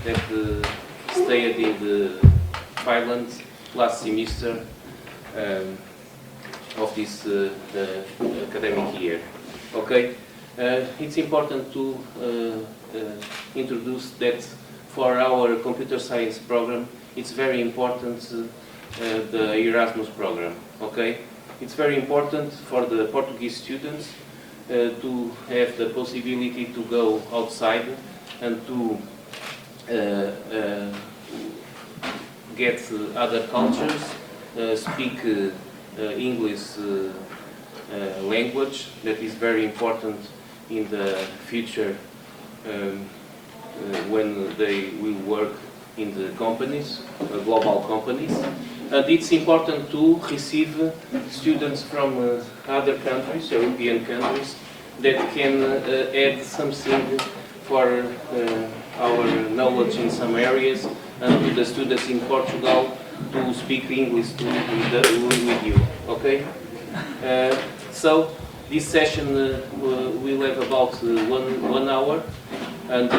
that stayed in the Finland last semester of this academic year. Okay, it's important to introduce that for our computer science program, it's very important the Erasmus program. Okay, it's very important for the Portuguese students to have the possibility to go outside and to get other cultures, speak English language. That is very important in the future when they will work in the companies, global companies. And it's important to receive students from other countries, European countries, that can add something for our knowledge in some areas, and to the students in Portugal to speak English with you. Okay? So this session will have about 1 hour, and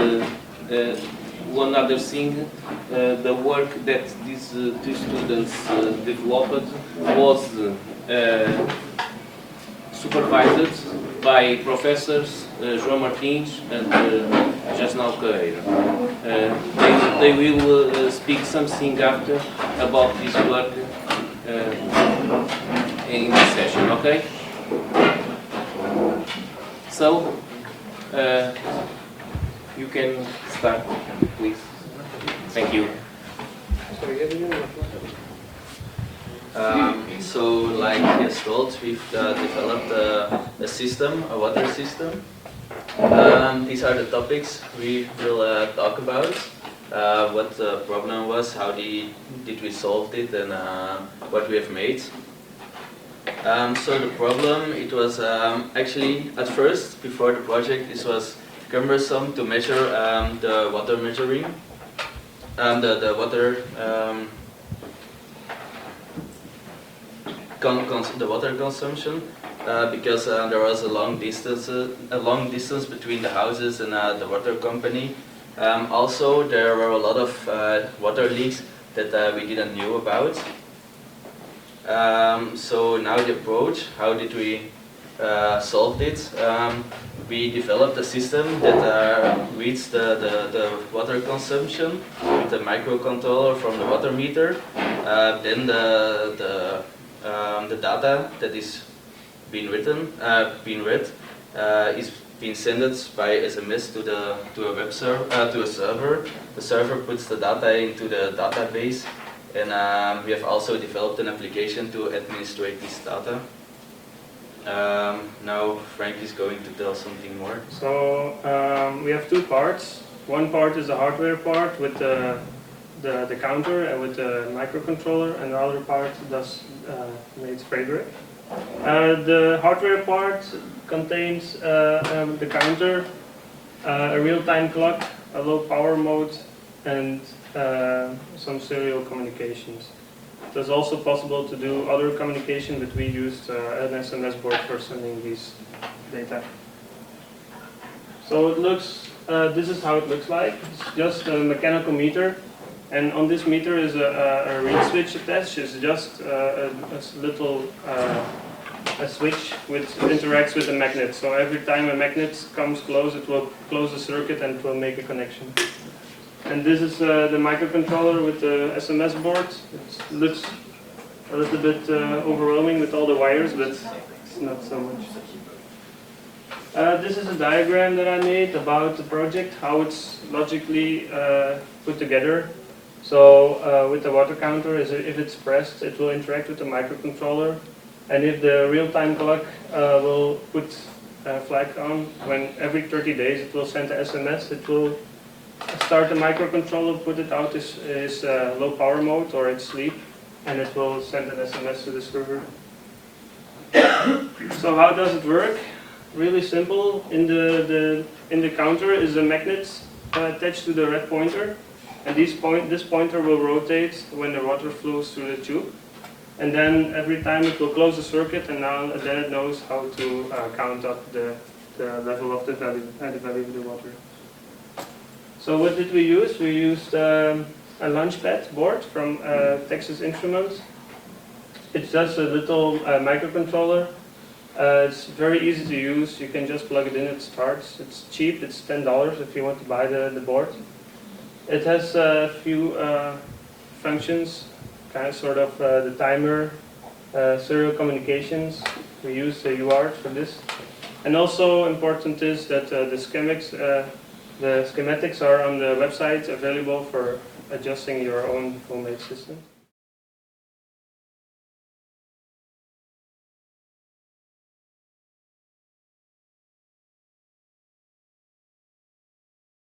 one other thing, the work that these two students developed was supervised by professors João Martins and Jasnal Pereira. They will speak something after about this work in this session, okay? So, you can start, please. Thank you. So, like he has told, we've developed a system, a water system. These are the topics we will talk about. What the problem was, how did we solve it, and what we have made. So the problem, it was actually at first, before the project, this was cumbersome to measure the water measuring, the water the water consumption, because there was a long distance between the houses and the water company. Also, there were a lot of water leaks that we didn't know about. So now the approach, how did we solve it? We developed a system that reads the water consumption with a microcontroller from the water meter. Then the data that is being read is being sent by SMS to a web server, to a server. The server puts the data into the database, and we have also developed an application to administrate this data. Now Frank is going to tell something more. So we have two parts. One part is the hardware part with the counter and with the microcontroller, and the other part made Frederik. The hardware part contains the counter, a real-time clock, a low power mode, and some serial communications. It is also possible to do other communication, but we used an SMS board for sending these data. So it looks, this is how it looks like. It's just a mechanical meter, and on this meter is a reed switch attached. It's just a little a switch which interacts with a magnet. So every time a magnet comes close, it will close the circuit and it will make a connection. And this is the microcontroller with the SMS board. It looks a little bit overwhelming with all the wires, but it's not so much. This is a diagram that I made about the project, how it's logically put together. So with the water counter, if it's pressed, it will interact with the microcontroller. And if the real-time clock will put a flag on, when every 30 days it will send an SMS, it will start the microcontroller, put it out is low power mode or it's sleep, and it will send an SMS to the server. So how does it work? Really simple. In the counter is a magnet attached to the red pointer, and this pointer will rotate when the water flows through the tube. And then every time it will close the circuit, and then it knows how to count up the level of the value of the water. So what did we use? We used a launchpad board from Texas Instruments. It's just a little microcontroller. It's very easy to use. You can just plug it in, it starts. It's cheap, it's $10 if you want to buy the board. It has a few functions, kind of sort of the timer, serial communications. We use the UART for this. And also important is that the schematics are on the website available for adjusting your own homemade system.